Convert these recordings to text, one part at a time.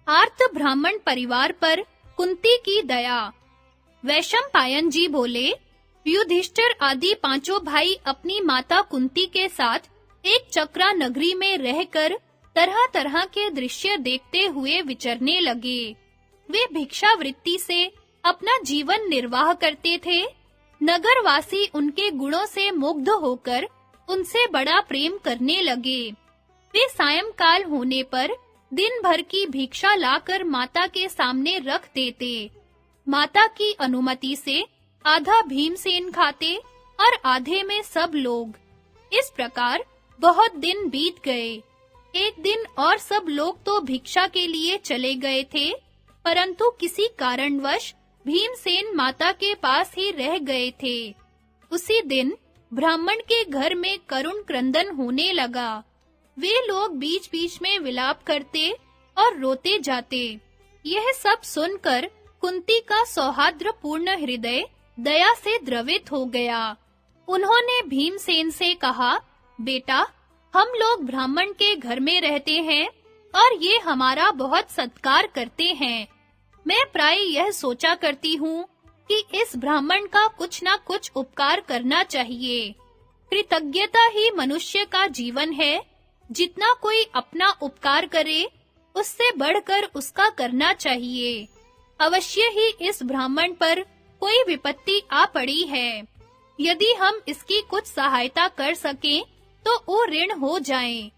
आर्त ब्राह्मण परिवार पर कुंती की दया। वैशंपायन जी बोले, युधिष्ठिर आदि पांचों भाई अपनी माता कुंती के साथ एक चक्रा नगरी में रहकर तरह-तरह के दृश्य देखते हुए विचरने लगे। वे भिक्षावृत्ति से अपना जीवन निर्वाह करते थे। नगरवासी उनके गुणों से मुग्ध होकर उनसे बड़ा प्रेम करने लगे। वे सायंकाल होने पर दिन भर की भिक्षा लाकर माता के सामने रख देते। माता की अनुमति से आधा भीमसेन खाते और आधे में सब लोग। इस प्रकार बहुत दिन बीत गए। एक दिन और सब लोग तो भिक्षा के लिए चले गए थे, परंतु किसी कारणवश भीमसेन माता के पास ही रह गए थे। उसी दिन ब्राह्मण के घर में करुण क्रंदन होने लगा। वे लोग बीच-बीच में विलाप करते और रोते जाते। यह सब सुनकर कुंती का सौहार्द्रपूर्ण हृदय दया से द्रवित हो गया। उन्होंने भीमसेन से कहा, बेटा, हम लोग ब्राह्मण के घर में रहते हैं और ये हमारा बहुत सत्कार करते हैं। मैं प्राय यह सोचा करती हूँ कि इस ब्राह्मण का कुछ ना कुछ उपकार करना चाहिए। कृतज्ञता ही मनुष्य का जीवन है। जितना कोई अपना उपकार करे, उससे बढ़कर उसका करना चाहिए। अवश्य ही इस ब्राह्मण पर कोई विपत्ति आ पड़ी है। यदि हम इसकी कुछ सहायता कर सकें, तो वो ऋण हो जाएं।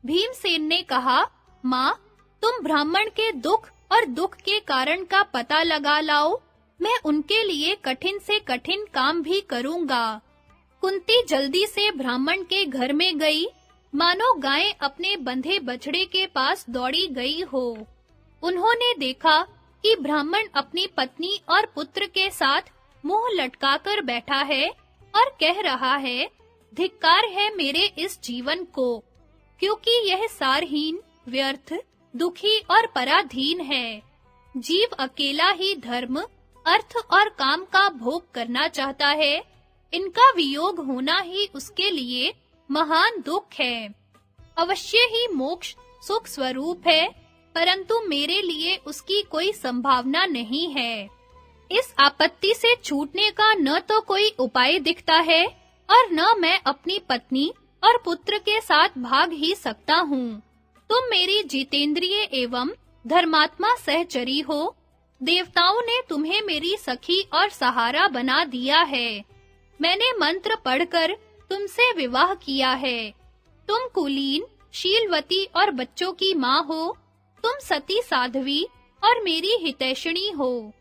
भीमसेन ने कहा, माँ, तुम ब्राह्मण के दुख और दुख के कारण का पता लगा लाओ। मैं उनके लिए कठिन से कठिन काम भी करूँगा। कुंती जल्दी से ब्राह्मण के घर में गई, मानो गाय अपने बंधे बछड़े के पास दौड़ी गई हो। उन्होंने देखा कि ब्राह्मण अपनी पत्नी और पुत्र के साथ मुंह लटकाकर बैठा है और कह रहा है, धिक्कार है मेरे इस जीवन को, क्योंकि यह सारहीन, व्यर्थ, दुखी और पराधीन है। जीव अकेला ही धर्म, अर्थ और काम का भोग करना चाहता है। इनका वियोग होना ही उसके लिए महान दुख है। अवश्य ही मोक्ष सुख स्वरूप है, परंतु मेरे लिए उसकी कोई संभावना नहीं है। इस आपत्ति से छूटने का न तो कोई उपाय दिखता है और न मैं अपनी पत्नी और पुत्र के साथ भाग ही सकता हूँ। तुम मेरी जितेंद्रिय एवं धर्मात्मा सहचरी हो। देवताओं ने तुम्हें मेरी सखी और सहारा बना दिया है। मैंने मंत्र पढ़कर तुमसे विवाह किया है। तुम कुलीन, शीलवती और बच्चों की माँ हो। तुम सती साध्वी और मेरी हितैषिणी हो।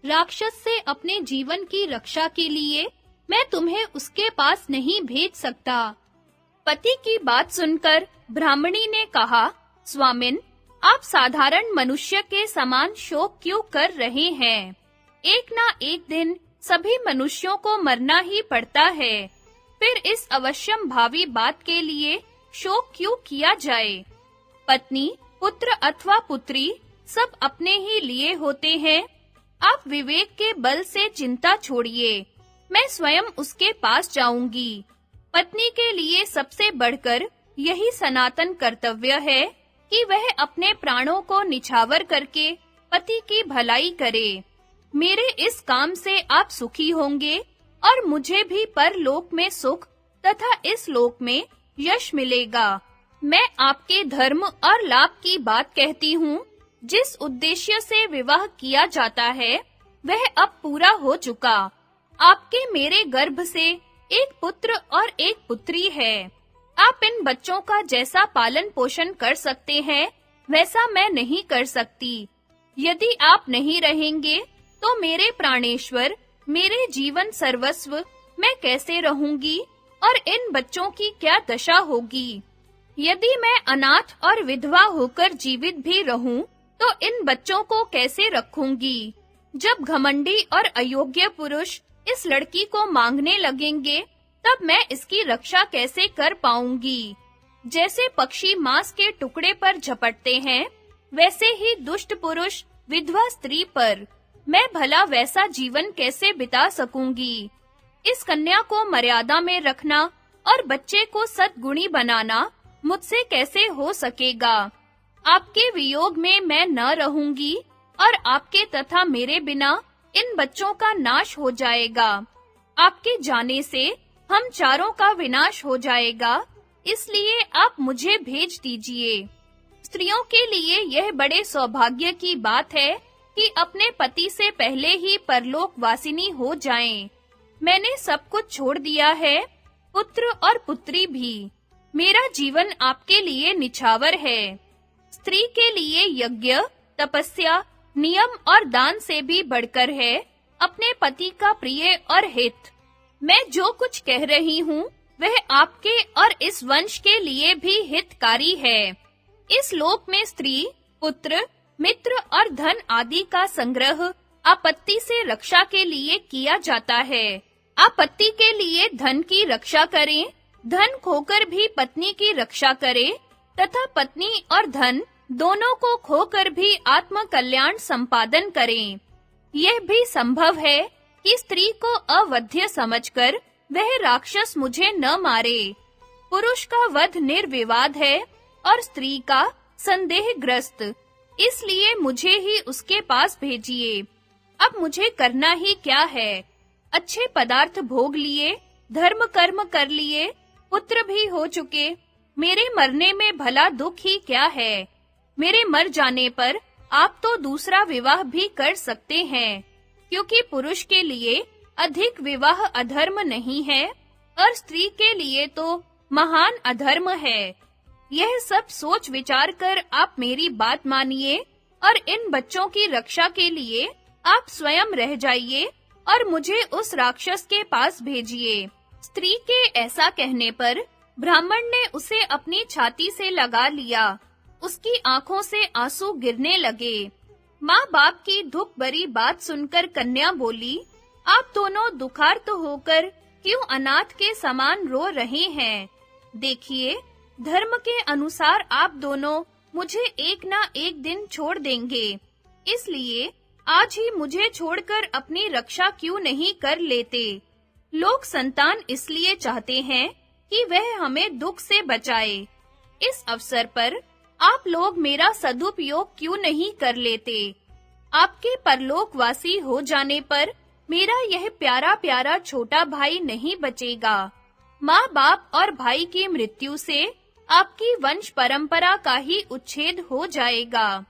राक्षस से अपने जीवन की रक्षा के लिए मैं तुम्हें उसके पास नहीं भेज सकता। पति की बात सुनकर ब्राह्मणी ने कहा, स्वामिन, आप साधारण मनुष्य के समान शोक क्यों कर रहे हैं? एक ना एक दिन सभी मनुष्यों को मरना ही पड़ता है। फिर इस अवश्यम भावी बात के लिए शोक क्यों किया जाए? पत्नी, पुत्र अथवा पुत्री सब अपने ही लिए होते हैं। आप विवेक के बल से चिंता छोड़िए। मैं स्वयं उसके पास जाऊंगी। पत्नी के लिए सबसे बढ़कर यही सनातन कर्तव्य है कि वह अपने प्राणों को निछावर करके पति की भलाई करे। मेरे इस काम से आप सुखी होंगे और मुझे भी परलोक में सुख तथा इस लोक में यश मिलेगा। मैं आपके धर्म और लाभ की बात कहती हूँ। जिस उद्देश्य से विवाह किया जाता है, वह अब पूरा हो चुका। आपके मेरे गर्भ से एक पुत्र और एक पुत्री है। आप इन बच्चों का जैसा पालन पोषण कर सकते हैं, वैसा मैं नहीं कर सकती। यदि आप नहीं रहेंगे, तो मेरे प्राणेश्वर, मेरे जीवन सर्वस्व मैं कैसे रहूंगी और इन बच्चों की क्या दशा होगी? यदि मैं अनाथ और विधवा होकर जीवित भी रहूं, तो इन बच्चों को कैसे रखूंगी? जब घमंडी और अयोग्य पुरुष इस लड़की को मांगने लगेंगे, तब मैं इसकी रक्षा कैसे कर पाऊंगी? जैसे पक्षी मांस के टुकड़े पर झपटते हैं, वैसे ही दुष्ट पुरुष विधवा स्त्री पर मैं भला वैसा जीवन कैसे बिता सकूंगी? इस कन्या को मर्यादा में रखना और बच्चे को सद्गुणी बनाना मुझसे कैसे हो सकेगा? आपके वियोग में मैं न रहूंगी और आपके तथा मेरे बिना इन बच्चों का नाश हो जाएगा। आपके जाने से हम चारों का विनाश हो जाएगा, इसलिए आप मुझे भेज दीजिए। स्त्रियों के लिए यह बड़े सौभाग्य की बात है कि अपने पति से पहले ही परलोक वासिनी हो जाएं। मैंने सब कुछ छोड़ दिया है, पुत्र और पुत्री भी। मेरा जीवन आपके लिए निछावर है। स्त्री के लिए यज्ञ, तपस्या, नियम और दान से भी बढ़कर है अपने पति का प्रिय और हित। मैं जो कुछ कह रही हूँ, वह आपके और इस वंश के लिए भी हितकारी है। इस लोक में स्त्री, पुत्र, मित्र और धन आदि का संग्रह आपत्ति से रक्षा के लिए किया जाता है। आपत्ति के लिए धन की रक्षा करें, धन खोकर भी पत्नी की रक्षा करें तथा पत्नी और धन दोनों को खोकर भी आत्म कल्याण संपादन करें। यह भी संभव है कि स्त्री को अवध्य समझकर वह राक्षस मुझे न मारे। पुरुष का वध निर्विवाद है और स्त्री का संदेहग्रस्त, इसलिए मुझे ही उसके पास भेजिए। अब मुझे करना ही क्या है? अच्छे पदार्थ भोग लिए, धर्म कर्म कर लिए, पुत्र भी हो चुके। मेरे मरने में भला दुख ही क्या है? मेरे मर जाने पर आप तो दूसरा विवाह भी कर सकते हैं, क्योंकि पुरुष के लिए अधिक विवाह अधर्म नहीं है और स्त्री के लिए तो महान अधर्म है। यह सब सोच विचार कर आप मेरी बात मानिए और इन बच्चों की रक्षा के लिए आप स्वयं रह जाइए और मुझे उस राक्षस के पास भेजिए। स्त्री के ऐसा कहने पर ब्राह्मण ने उसे अपनी छाती से लगा लिया। उसकी आंखों से आंसू गिरने लगे। माँ बाप की दुख भरी बात सुनकर कन्या बोली, आप दोनों दुखार्त होकर क्यों अनाथ के समान रो रहे हैं? देखिए, धर्म के अनुसार आप दोनों मुझे एक ना एक दिन छोड़ देंगे, इसलिए आज ही मुझे छोड़कर अपनी रक्षा क्यों नहीं कर लेते? लोग संतान इसलिए चाहते हैं कि वह हमें दुख से बचाए। इस अवसर पर आप लोग मेरा सदुपयोग क्यों नहीं कर लेते? आपके परलोकवासी हो जाने पर मेरा यह प्यारा-प्यारा छोटा भाई नहीं बचेगा। माँ बाप और भाई की मृत्यु से आपकी वंश परंपरा का ही उच्छेद हो जाएगा।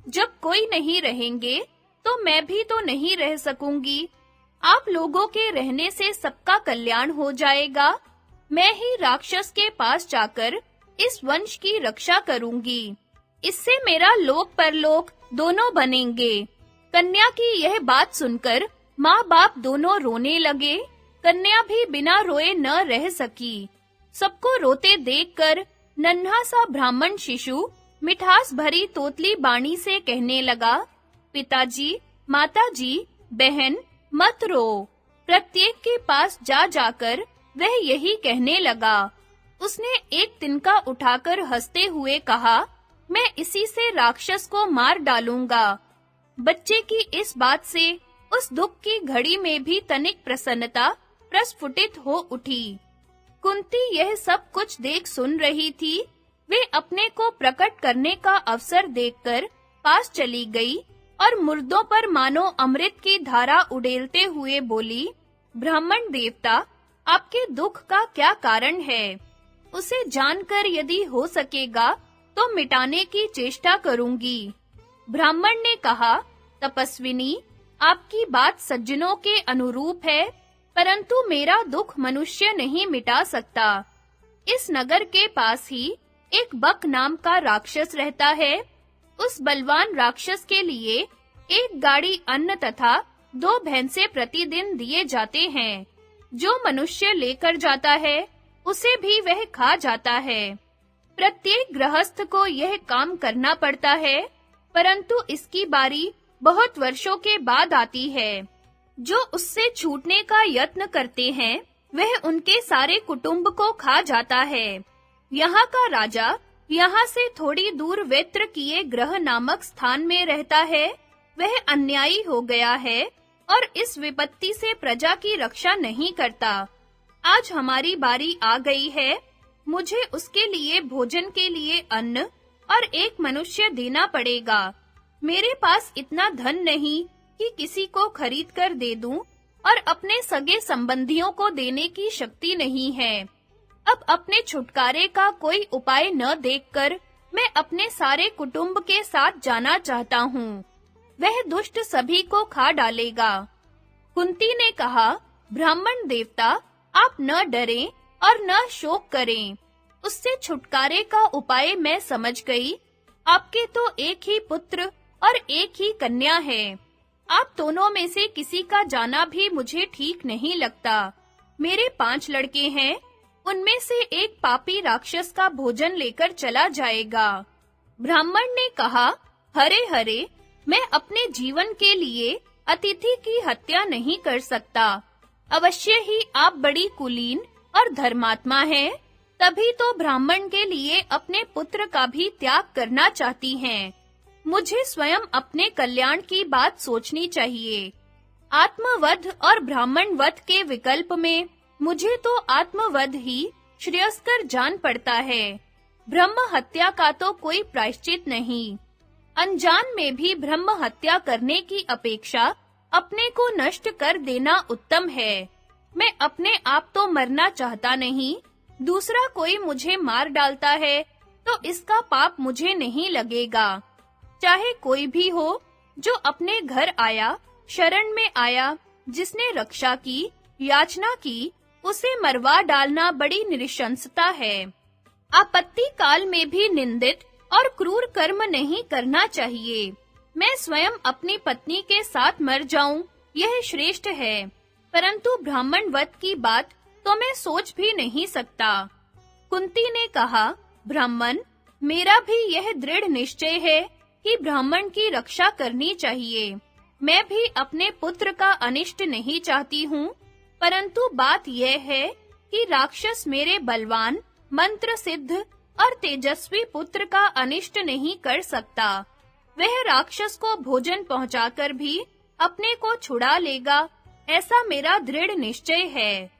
जब कोई नहीं रहेंगे, तो मैं भी तो नहीं रह सकूंगी। आप लोगों के रहने से सबका कल्याण हो जाएगा। मैं ही राक्षस के पास जाकर इस वंश की रक्षा करूंगी। इससे मेरा लोक परलोक दोनों बनेंगे। कन्या की यह बात सुनकर माँ-बाप दोनों रोने लगे। कन्या भी बिना रोए न रह सकी। सबको रोते देखकर नन्हा सा ब्राह्मण शिशु मिठास भरी तोतली बाणी से कहने लगा, पिताजी, माताजी, बहन, मत रो। प्रत्येक के पास जा जाकर वह यही कहने लगा। उसने एक तिनका उठाकर हंसते हुए कहा, मैं इसी से राक्षस को मार डालूंगा। बच्चे की इस बात से उस दुख की घड़ी में भी तनिक प्रसन्नता प्रस्फुटित हो उठी। कुंती यह सब कुछ देख सुन रही थी। वे अपने को प्रकट करने का अवसर देखकर पास चली गई और मुर्दों पर मानो अमृत की धारा उड़ेलते हुए बोली, ब्राह्मण देवता, आपके दुख का क्या कारण है? उसे जानकर यदि हो सकेगा तो मिटाने की चेष्टा करूंगी। ब्राह्मण ने कहा, तपस्विनी, आपकी बात सज्जनों के अनुरूप है, परंतु मेरा दुख मनुष्य नहीं मिटा सकता। इस नगर के पास ही एक बक नाम का राक्षस रहता है। उस बलवान राक्षस के लिए एक गाड़ी अन्न तथा 2 भैंसे प्रतिदिन दिए जाते हैं। जो मनुष्य लेकर जाता है, उसे भी वह खा जाता है। प्रत्येक गृहस्थ को यह काम करना पड़ता है, परंतु इसकी बारी बहुत वर्षों के बाद आती है। जो उससे छूटने का यत्न करते हैं, वह उनके सारे कुटुंब को खा जाता है। यहाँ का राजा यहाँ से थोड़ी दूर वेत्र किए ग्रह नामक स्थान में रहता है। वह अन्यायी हो गया है और इस विपत्ति से प्रजा की रक्षा नहीं करता। आज हमारी बारी आ गई है। मुझे उसके लिए भोजन के लिए अन्न और एक मनुष्य देना पड़ेगा। मेरे पास इतना धन नहीं कि किसी को खरीद कर दे दूं और अपने सगे संबंधियों को देने की शक्ति नहीं है। अब अपने छुटकारे का कोई उपाय न देखकर मैं अपने सारे कुटुंब के साथ जाना चाहता हूँ। वह दुष्ट सभी को खा डालेगा। कुंती ने कहा, ब्राह्मण देवता, आप न डरें और न शोक करें। उससे छुटकारे का उपाय मैं समझ गई। आपके तो एक ही पुत्र और एक ही कन्या है। आप दोनों में से किसी का जाना भी मुझे ठीक नहीं लगता। मेरे 5 लड़के हैं, उनमें से एक पापी राक्षस का भोजन लेकर चला जाएगा। ब्राह्मण ने कहा, हरे हरे, मैं अपने जीवन के लिए अतिथि की हत्या नहीं कर सकता। अवश्य ही आप बड़ी कुलीन और धर्मात्मा हैं, तभी तो ब्राह्मण के लिए अपने पुत्र का भी त्याग करना चाहती हैं। मुझे स्वयं अपने कल्याण की बात सोचनी चाहिए। आत्मवध और ब्राह्मण वध के विकल्प में मुझे तो आत्मवध ही श्रेयस्कर जान पड़ता है। ब्रह्म हत्या का तो कोई प्रायश्चित नहीं। अनजान में भी ब्रह्म हत्या करने की अपेक्षा अपने को नष्ट कर देना उत्तम है। मैं अपने आप तो मरना चाहता नहीं, दूसरा कोई मुझे मार डालता है तो इसका पाप मुझे नहीं लगेगा। चाहे कोई भी हो जो अपने घर आया, शरण में आया, जिसने रक्षा की, याचना की, उसे मरवा डालना बड़ी नृशंसता है। आपत्ति काल में भी निंदित और क्रूर कर्म नहीं करना चाहिए। मैं स्वयं अपनी पत्नी के साथ मर जाऊं, यह श्रेष्ठ है, परंतु ब्राह्मण वध की बात तो मैं सोच भी नहीं सकता। कुंती ने कहा, ब्राह्मण, मेरा भी यह दृढ़ निश्चय है कि ब्राह्मण की रक्षा करनी चाहिए। मैं भी अपने पुत्र का अनिष्ट नहीं चाहती हूँ, परंतु बात यह है कि राक्षस मेरे बलवान, मंत्र सिद्ध और तेजस्वी पुत्र का अनिष्ट नहीं कर सकता। वह राक्षस को भोजन पहुंचाकर भी अपने को छुड़ा लेगा, ऐसा मेरा दृढ़ निश्चय है।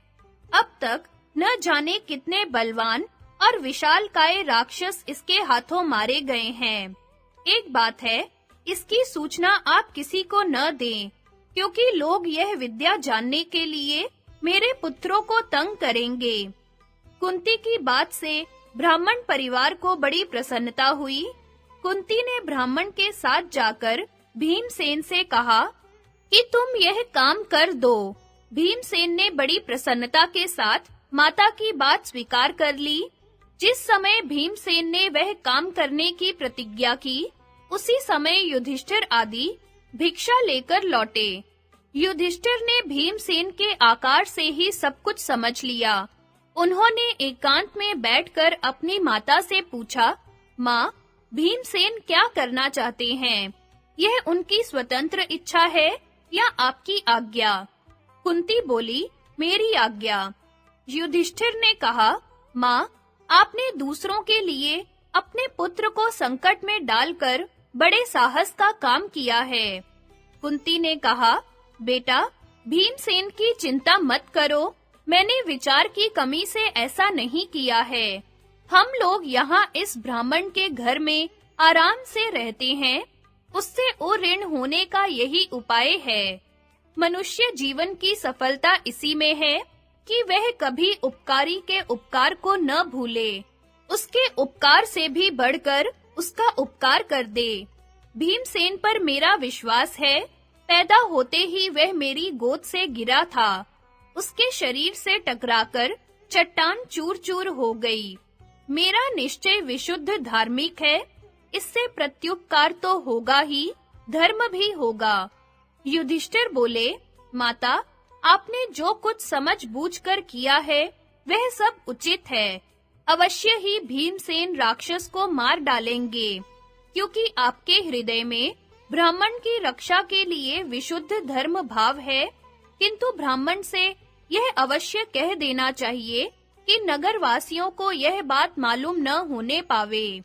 अब तक न जाने कितने बलवान और विशालकाय राक्षस इसके हाथों मारे गए हैं। एक बात है, इसकी सूचना आप किसी को न दें, क्योंकि लोग यह विद्या जानने के लिए मेरे पुत्रों को तंग करेंगे। कुंती की बात से ब्राह्मण परिवार को बड़ी प्रसन्नता हुई। कुंती ने ब्राह्मण के साथ जाकर भीमसेन से कहा कि तुम यह काम कर दो। भीमसेन ने बड़ी प्रसन्नता के साथ माता की बात स्वीकार कर ली। जिस समय भीमसेन ने वह काम करने की प्रतिज्ञा की, उसी समय युधिष्ठिर आदि भिक्षा लेकर लौटे। युधिष्ठिर ने भीमसेन के आकार से ही सब कुछ समझ लिया। उन्होंने एकांत में बैठकर अपनी माता से पूछा, माँ, भीमसेन क्या करना चाहते हैं? यह उनकी स्वतंत्र इच्छा है या आपकी आज्ञा? कुंती बोली, मेरी आज्ञा। युधिष्ठिर ने कहा, माँ, आपने दूसरों के लिए अपने पुत्र को संकट में डालकर बड़े साहस का काम किया है। कुंती ने कहा, बेटा, भीमसेन की चिंता मत करो। मैंने विचार की कमी से ऐसा नहीं किया है। हम लोग यहाँ इस ब्राह्मण के घर में आराम से रहते हैं। उससे ऋण होने का यही उपाय है। मनुष्य जीवन की सफलता इसी में है कि वह कभी उपकारी के उपकार को न भूले, उसके उपकार से भी बढ़कर उसका उपकार कर दे। भीमसेन पर मेरा विश्वास है। पैदा होते ही वह मेरी गोद से गिरा था। उसके शरीर से टकराकर चट्टान चूर-चूर हो गई। मेरा निश्चय विशुद्ध धार्मिक है। इससे प्रत्युपकार तो होगा ही, धर्म भी होगा। युधिष्ठिर बोले, माता, आपने जो कुछ समझ बूझकर किया है, वह सब उचित है। अवश्य ही भीमसेन राक्षस को मार डालेंगे, क्योंकि आपके हृदय में ब्राह्मण की रक्षा के लिए विशुद्ध धर्म भाव है। किंतु ब्राह्मण से यह अवश्य कह देना चाहिए कि नगरवासियों को यह बात मालूम न होने पावे।